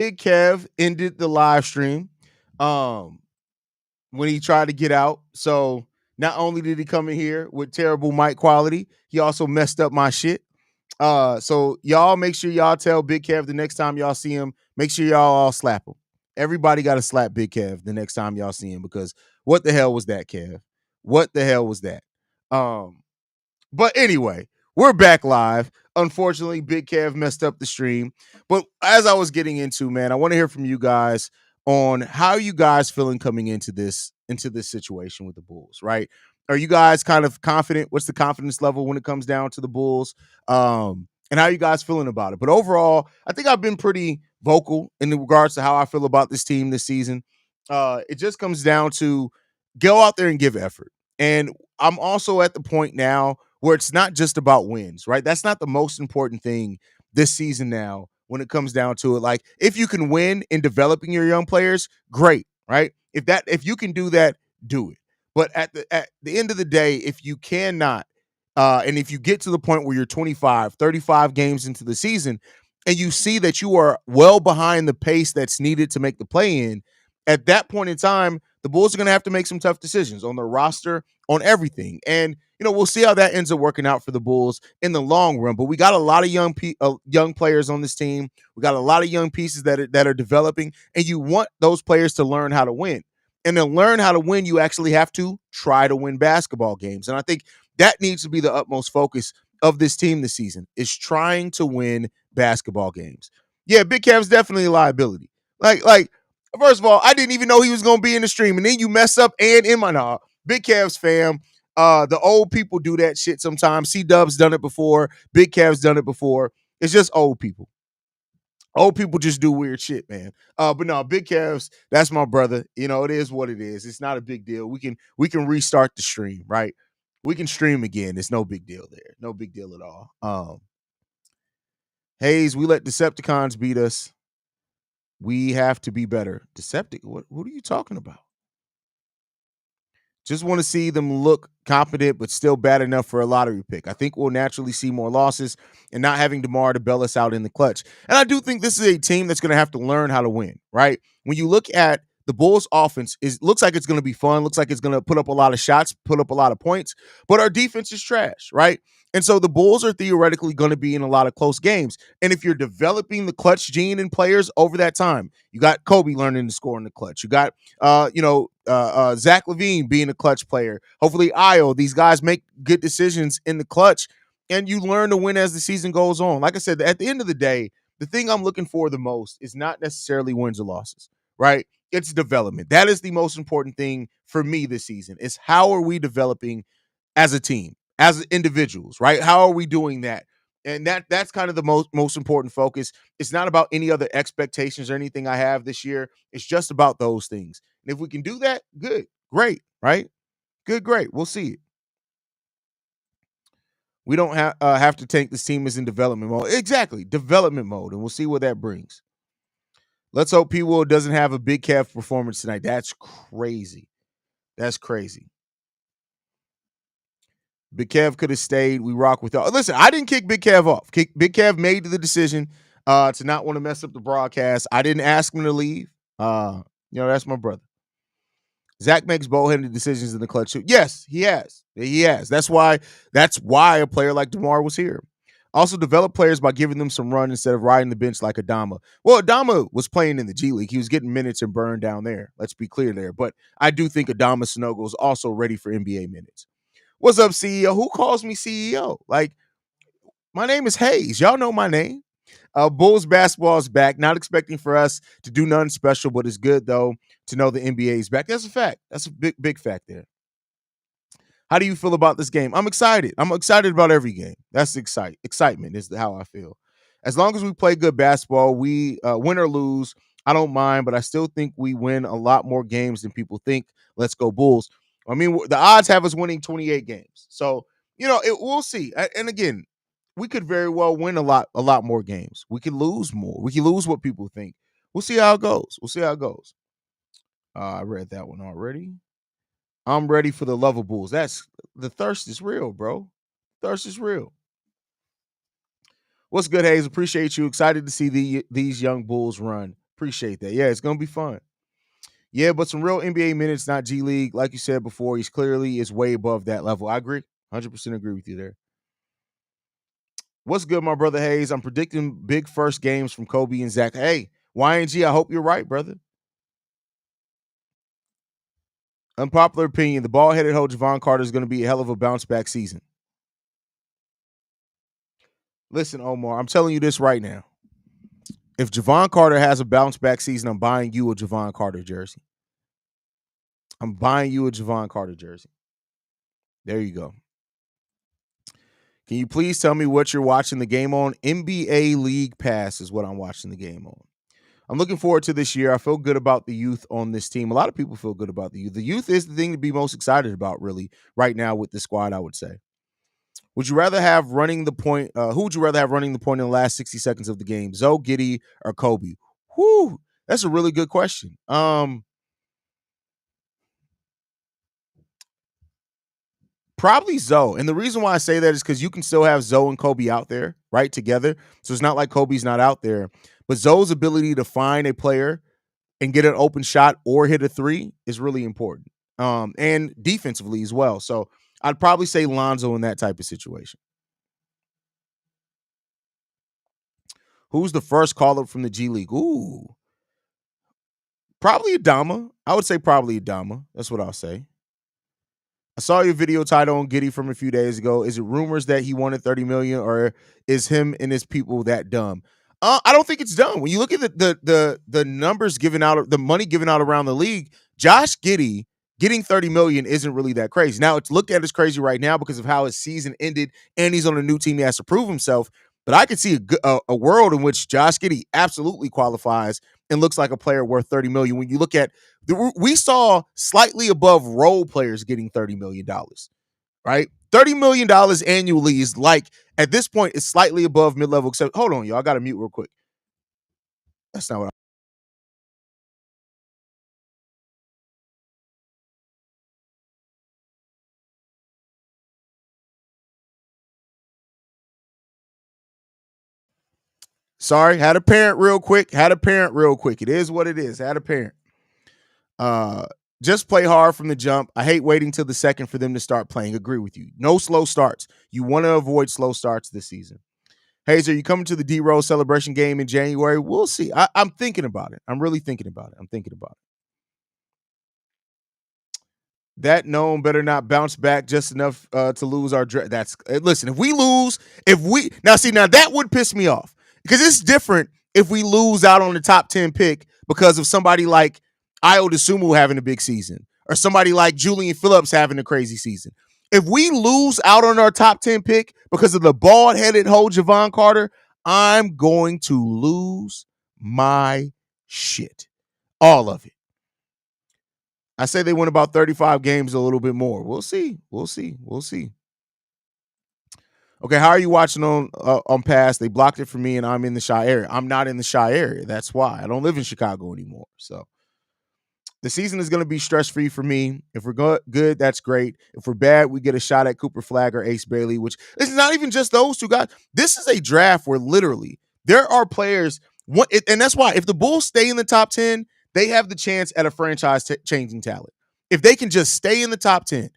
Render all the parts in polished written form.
Big Kev ended the live stream um, when he tried to get out. So not only did he come in here with terrible mic quality, he also messed up my shit. So y'all make sure y'all tell Big Kev the next time y'all see him, make sure y'all all slap him. Everybody got to slap Big Kev the next time y'all see him because what the hell was that, Kev? What the hell was that? Um, but anyway, we're back live. Unfortunately, Big Kev messed up the stream. But as I was getting into, man, I want to hear from you guys on how you guys feeling coming into this situation with the Bulls, right? Are you guys kind of confident? What's the confidence level when it comes down to the Bulls? And how you guys feeling about it? But overall, I think I've been pretty vocal in regards to how I feel about this team this season. It just comes down to go out there and give effort. And I'm also at the point now where it's not just about wins, right? That's not the most important thing this season now when it comes down to it. Like, if you can win in developing your young players, great, right? If you can do that, do it. But at the end of the day, if you cannot, and if you get to the point where you're 25, 35 games into the season, and you see that you are well behind the pace that's needed to make the play in, at that point in time, the Bulls are going to have to make some tough decisions on their roster, on everything. And we'll see how that ends up working out for the Bulls in the long run. But we got a lot of young players on this team. We got a lot of young pieces that are developing, and you want those players to learn how to win. And to learn how to win, you actually have to try to win basketball games. And I think that needs to be the utmost focus of this team this season, is trying to win basketball games. Yeah, Big Cav's definitely a liability. Like, first of all, I didn't even know he was going to be in the stream, and then you mess up and in my Big Cavs fam. The old people do that shit sometimes. C-Dub's done it before. Big Cav's done it before. It's just old people. Old people just do weird shit, man. But no, Big Cavs, that's my brother. It is what it is. It's not a big deal. We can restart the stream, right? We can stream again. It's no big deal there. No big deal at all. Haize, we let Decepticons beat us. We have to be better. What are you talking about? Just want to see them look competent, but still bad enough for a lottery pick. I think we'll naturally see more losses and not having DeMar to bail us out in the clutch. And I do think this is a team that's going to have to learn how to win, right? When you look at the Bulls offense, looks like it's going to be fun. Looks like it's going to put up a lot of shots, put up a lot of points, but our defense is trash, right? And so the Bulls are theoretically going to be in a lot of close games. And if you're developing the clutch gene in players over that time, you got Kobe learning to score in the clutch. You got, Zach LaVine being a clutch player. Hopefully, these guys make good decisions in the clutch, and you learn to win as the season goes on. Like I said, at the end of the day, the thing I'm looking for the most is not necessarily wins or losses, right? It's development. That is the most important thing for me this season. Is how are we developing as a team, as individuals, right? How are we doing that? And that's kind of the most important focus. It's not about any other expectations or anything I have this year. It's just about those things. And if we can do that, good, great, right? Good, great. We'll see it. We don't have to take this team is in development mode. Exactly, development mode, and we'll see what that brings. Let's hope P. Will doesn't have a big calf performance tonight. That's crazy. That's crazy. Big Kev could have stayed. We rock with y'all. Listen, I didn't kick Big Kev off. Big Kev made the decision to not want to mess up the broadcast. I didn't ask him to leave. That's my brother. Zach makes bold-headed decisions in the clutch too. Yes, he has. He has. That's why a player like DeMar was here. Also develop players by giving them some run instead of riding the bench like Adama. Well, Adama was playing in the G League. He was getting minutes and burned down there. Let's be clear there. But I do think Adama Sanogo is also ready for NBA minutes. What's up, CEO? Who calls me CEO? Like, my name is Haize. Y'all know my name. Bulls basketball is back. Not expecting for us to do nothing special, but it's good, though, to know the NBA is back. That's a fact. That's a big, big fact there. How do you feel about this game? I'm excited. I'm excited about every game. That's excitement is how I feel. As long as we play good basketball, we win or lose, I don't mind, but I still think we win a lot more games than people think. Let's go Bulls. I mean, the odds have us winning 28 games. So, we'll see. And again, we could very well win a lot more games. We could lose more. We could lose what people think. We'll see how it goes. I read that one already. I'm ready for the Lovables. That's the thirst is real, bro. Thirst is real. What's good, Haize? Appreciate you. Excited to see these young Bulls run. Appreciate that. Yeah, it's gonna be fun. Yeah, but some real NBA minutes, not G League. Like you said before, he's clearly is way above that level. I agree. 100% agree with you there. What's good, my brother Haize? I'm predicting big first games from Kobe and Zach. Hey, YNG, I hope you're right, brother. Unpopular opinion: the ball-headed hoe Javon Carter is going to be a hell of a bounce back season. Listen, Omar, I'm telling you this right now. If Javon Carter has a bounce back season, I'm buying you a Javon Carter jersey. I'm buying you a Javon Carter jersey. There you go. Can you please tell me what you're watching the game on? NBA League Pass is what I'm watching the game on. I'm looking forward to this year. I feel good about the youth on this team. A lot of people feel good about the youth. The youth is the thing to be most excited about, really, right now with the squad, I would say. Would you rather have running the point? Who would you rather have running the point in the last 60 seconds of the game? Zoe, Giddy, or Kobe? Whew, that's a really good question. Probably Zoe. And the reason why I say that is because you can still have Zoe and Kobe out there, right, together. So it's not like Kobe's not out there. But Zoe's ability to find a player and get an open shot or hit a three is really important. And defensively as well. So I'd probably say Lonzo in that type of situation. Who's the first call up from the G League? Ooh. Probably Adama. I would say probably Adama. That's what I'll say. I saw your video title on Giddy from a few days ago. Is it rumors that he wanted 30 million, or is him and his people that dumb? I don't think it's dumb. When you look at the numbers given out, the money given out around the league, Josh Giddy getting 30 million isn't really that crazy. Now it's looked at as crazy right now because of how his season ended, and he's on a new team. He has to prove himself. But I could see a world in which Josh Giddy absolutely qualifies and looks like a player worth 30 million. When you look at we saw slightly above role players getting $30 million, right? $30 million annually is like, at this point, it's slightly above mid-level. Except, hold on, y'all. I got to mute real quick. That's not what I. Sorry, had a parent real quick. It is what it is. Had a parent. Uh, just play hard from the jump. I hate waiting till the second for them to start playing. Agree with you. No slow starts. You want to avoid slow starts this season. Haize, are you coming to the D Rose celebration game in January? We'll see. I'm thinking about it. I'm really thinking about it. I'm thinking about it. That gnome better not bounce back just enough to lose our draft. That's listen. If we lose, now that would piss me off because it's different if we lose out on the top 10 pick because of somebody like Io DeSumo having a big season or somebody like Julian Phillips having a crazy season. If we lose out on our top 10 pick because of the bald headed hoe Javon Carter, I'm going to lose my shit, all of it. I say they win about 35 games, a little bit more. We'll see. We'll see. We'll see. Okay, how are you watching on Pass? They blocked it for me, and I'm in the Chi area. I'm not in the Chi area. That's why I don't live in Chicago anymore. So the season is going to be stress free for me. If we're good, that's great. If we're bad, we get a shot at Cooper Flagg or Ace Bailey. Which this is not even just those two guys. This is a draft where literally there are players. And that's why if the Bulls stay in the top 10, they have the chance at a franchise changing talent. If they can just stay in the top 10,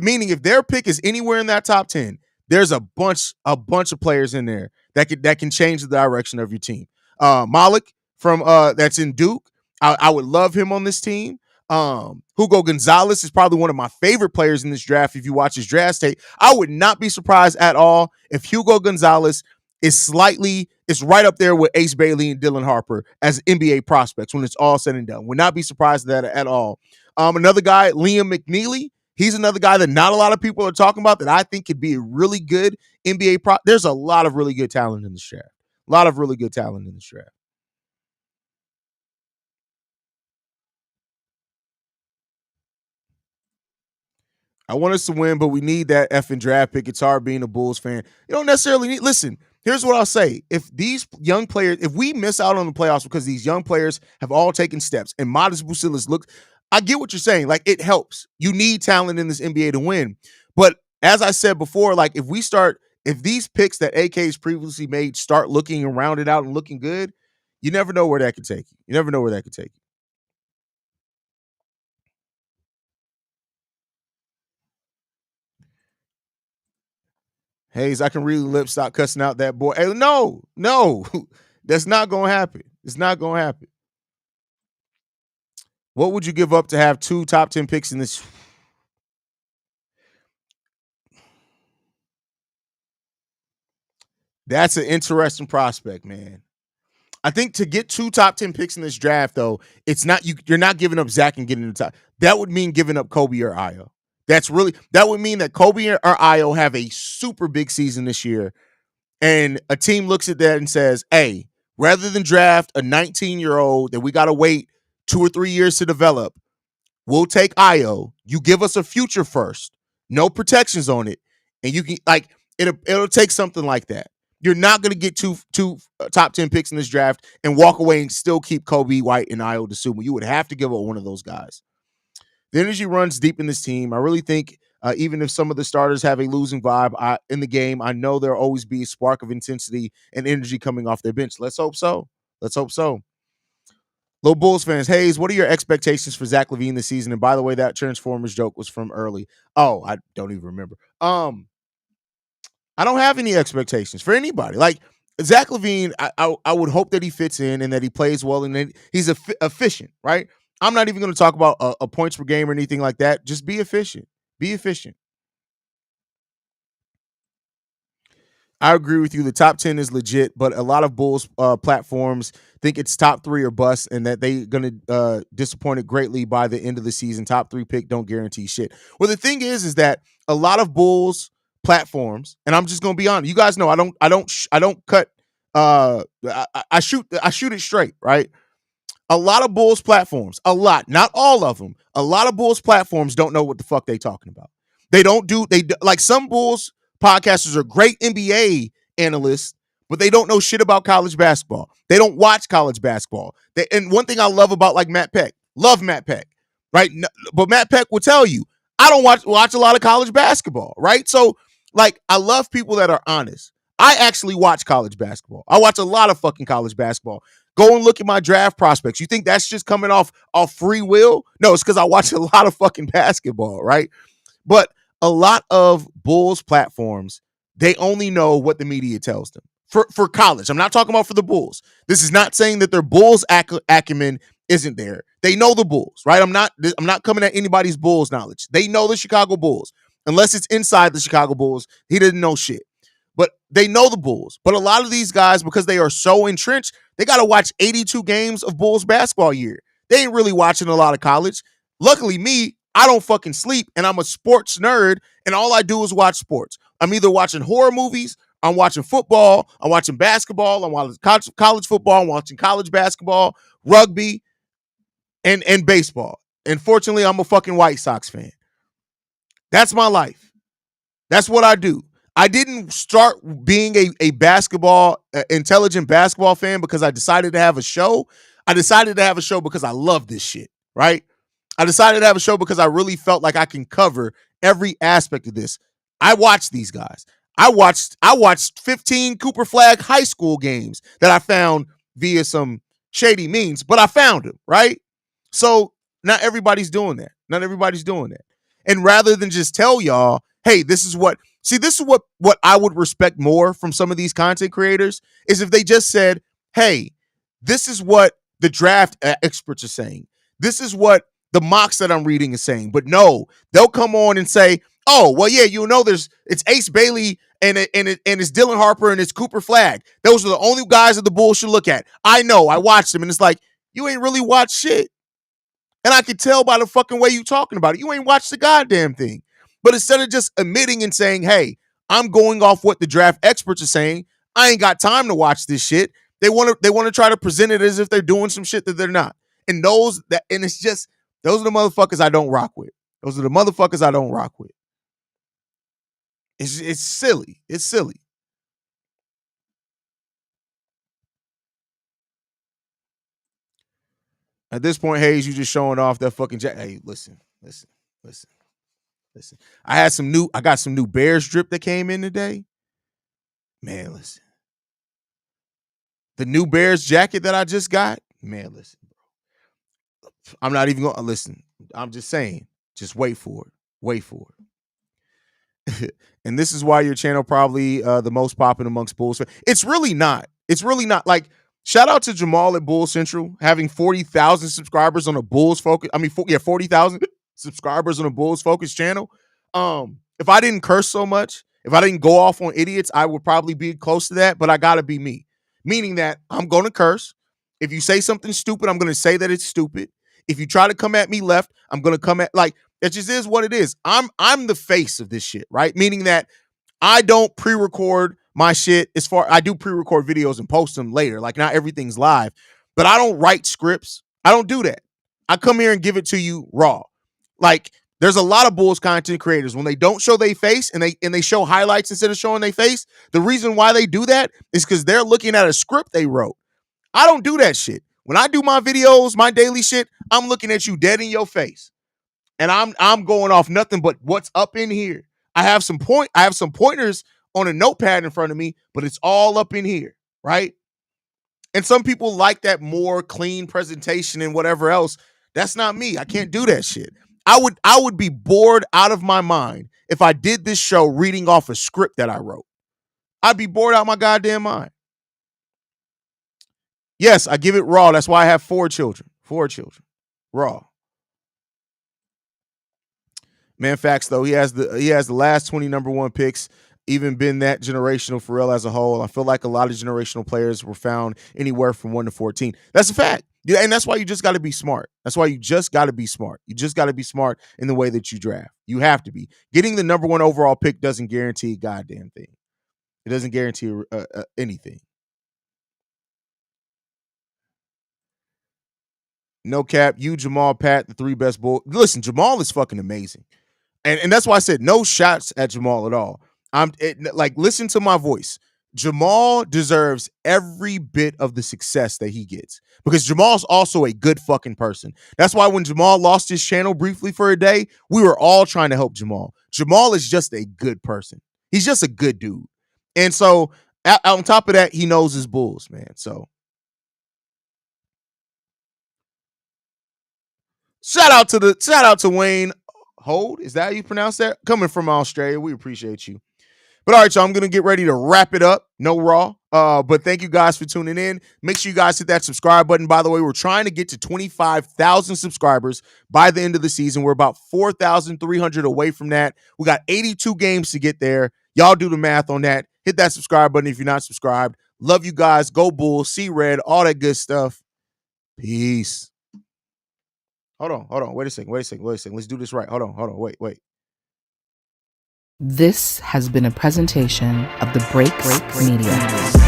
meaning if their pick is anywhere in that top 10, there's a bunch of players in there that can change the direction of your team. Malik from that's in Duke. I would love him on this team. Hugo Gonzalez is probably one of my favorite players in this draft. If you watch his draft tape, I would not be surprised at all if Hugo Gonzalez is right up there with Ace Bailey and Dylan Harper as NBA prospects when it's all said and done. Would not be surprised at that at all. Another guy, Liam McNeely. He's another guy that not a lot of people are talking about that I think could be a really good NBA pro. There's a lot of really good talent in this draft. A lot of really good talent in this draft. I want us to win, but we need that effing draft pick. It's hard being a Bulls fan. You don't necessarily need. Listen, here's what I'll say. If these young players, if we miss out on the playoffs because these young players have all taken steps and Modest Bucilis look, I get what you're saying. Like, it helps. You need talent in this NBA to win. But as I said before, like if these picks that AK's previously made start looking and rounded out and looking good, You never know where that could take you. You never know where that could take you. Haize, I can really lip stop cussing out that boy. Hey, no, no, that's not gonna happen. It's not gonna happen. What would you give up to have 2 top 10 picks in this? That's an interesting prospect, man. I think to get 2 top 10 picks in this draft, though, it's not you're not giving up Zach and getting the top. That would mean giving up Kobe or Io. That would mean that Kobe or Io have a super big season this year, and a team looks at that and says, "Hey, rather than draft a 19-year-old that we got to wait 2 or 3 years to develop, we'll take Io. You give us a future first, no protections on it, and you can like it'll take something like that. You're not going to get two top 10 picks in this draft and walk away and still keep Kobe White and Io DeSumo. You would have to give up one of those guys. The energy runs deep in this team. I really think even if some of the starters have a losing vibe in the game, I know there'll always be a spark of intensity and energy coming off their bench. Let's hope so. Let's hope so. Low Bulls fans, Haize, what are your expectations for Zach LaVine this season? And by the way, that Transformers joke was from early. Oh, I don't even remember. I don't have any expectations for anybody. Like Zach LaVine, I would hope that he fits in and that he plays well and that he's efficient, right? I'm not even going to talk about a points per game or anything like that. Just be efficient. Be efficient. I agree with you. The top 10 is legit, but a lot of Bulls platforms think it's top 3 or bust and that they're going to disappoint it greatly by the end of the season. Top 3 pick don't guarantee shit. Well, the thing is that a lot of Bulls platforms, and I'm just going to be honest. You guys know I don't cut. I shoot it straight, right? A lot of Bulls platforms, a lot, not all of them. A lot of Bulls platforms don't know what the fuck they talking about. They don't do like some Bulls podcasters are great NBA analysts, but they don't know shit about college basketball. They don't watch college basketball. And one thing I love about like Matt Peck, love Matt Peck, right? But Matt Peck will tell you, I don't watch a lot of college basketball, right? So like I love people that are honest. I actually watch college basketball. I watch a lot of fucking college basketball. Go and look at my draft prospects. You think that's just coming off free will? No, it's because I watch a lot of fucking basketball, right? But a lot of Bulls platforms, they only know what the media tells them. For college, I'm not talking about for the Bulls. This is not saying that their Bulls acumen isn't there. They know the Bulls, right? I'm not coming at anybody's Bulls knowledge. They know the Chicago Bulls. Unless it's inside the Chicago Bulls, he didn't know shit. But they know the Bulls. But a lot of these guys, because they are so entrenched, they got to watch 82 games of Bulls basketball year. They ain't really watching a lot of college. Luckily, me, I don't fucking sleep, and I'm a sports nerd, and all I do is watch sports. I'm either watching horror movies, I'm watching football, I'm watching basketball, I'm watching college football, I'm watching college basketball, rugby, and baseball. And fortunately, I'm a fucking White Sox fan. That's my life. That's what I do. I didn't start being a basketball, intelligent basketball fan because I decided to have a show. I decided to have a show because I love this shit, right? I decided to have a show because I really felt like I can cover every aspect of this. I watched these guys. I watched 15 Cooper Flag high school games that I found via some shady means, but I found them, right? So not everybody's doing that. Not everybody's doing that. And rather than just tell y'all, hey, this is what I would respect more from some of these content creators is if they just said, hey, this is what the draft experts are saying. This is what the mocks that I'm reading is saying. But no, they'll come on and say, oh, well, yeah, it's Ace Bailey and it's Dylan Harper and it's Cooper Flag. Those are the only guys that the Bulls should look at. I know, I watched them, and it's like, you ain't really watched shit. And I could tell by the fucking way you talking about it. You ain't watched the goddamn thing. But instead of just admitting and saying, hey, I'm going off what the draft experts are saying, I ain't got time to watch this shit. They want to try to present it as if they're doing some shit that they're not. And it's just those are the motherfuckers I don't rock with. Those are the motherfuckers I don't rock with. It's silly. It's silly. At this point, Haize, you just showing off that fucking Hey, listen. I got some new Bears drip that came in today. Man, listen. The new Bears jacket that I just got, man, listen, I'm not even gonna listen. I'm just saying, just wait for it. Wait for it. And this is why your channel probably the most popping amongst Bulls. It's really not. It's really not. Like, shout out to Jamal at Bull Central having 40,000 subscribers on a Bulls focus. I mean, 40,000 subscribers on a Bulls focus channel. If I didn't curse so much, if I didn't go off on idiots, I would probably be close to that. But I gotta be me, meaning that I'm gonna curse. If you say something stupid, I'm gonna say that it's stupid. If you try to come at me left, I'm gonna come at like it just is what it is. I'm the face of this shit, right? Meaning that I don't pre-record my shit as far I do pre-record videos and post them later. Like not everything's live, but I don't write scripts. I don't do that. I come here and give it to you raw. Like there's a lot of Bulls content creators when they don't show their face and they show highlights instead of showing their face. The reason why they do that is because they're looking at a script they wrote. I don't do that shit. When I do my videos, my daily shit, I'm looking at you dead in your face. And I'm going off nothing but what's up in here. I have some pointers on a notepad in front of me, but it's all up in here, right? And some people like that more clean presentation and whatever else. That's not me. I can't do that shit. I would be bored out of my mind if I did this show reading off a script that I wrote. I'd be bored out of my goddamn mind. Yes, I give it raw. That's why I have 4 children. 4 children. Raw. Man, facts though. He has the last 20 number 1 picks. Even been that generational for real as a whole. I feel like a lot of generational players were found anywhere from 1 to 14. That's a fact. Yeah, and that's why you just got to be smart. That's why you just got to be smart. You just got to be smart in the way that you draft. You have to be. Getting the number 1 overall pick doesn't guarantee a goddamn thing. It doesn't guarantee anything. No cap. You, Jamal, Pat, the 3 best Bulls. Listen, Jamal is fucking amazing. And that's why I said no shots at Jamal at all. Listen to my voice. Jamal deserves every bit of the success that he gets because Jamal's also a good fucking person. That's why when Jamal lost his channel briefly for a day, we were all trying to help Jamal. Jamal is just a good person. He's just a good dude. And so on top of that, he knows his Bulls, man. So shout out to Wayne Hold. Is that how you pronounce that? Coming from Australia, we appreciate you. But all right, y'all, I'm going to get ready to wrap it up. No raw. But thank you guys for tuning in. Make sure you guys hit that subscribe button. By the way, we're trying to get to 25,000 subscribers by the end of the season. We're about 4,300 away from that. We got 82 games to get there. Y'all do the math on that. Hit that subscribe button if you're not subscribed. Love you guys. Go Bulls. See red. All that good stuff. Peace. Hold on. Wait a second. Let's do this right. Hold on. Wait. This has been a presentation of the Break Media.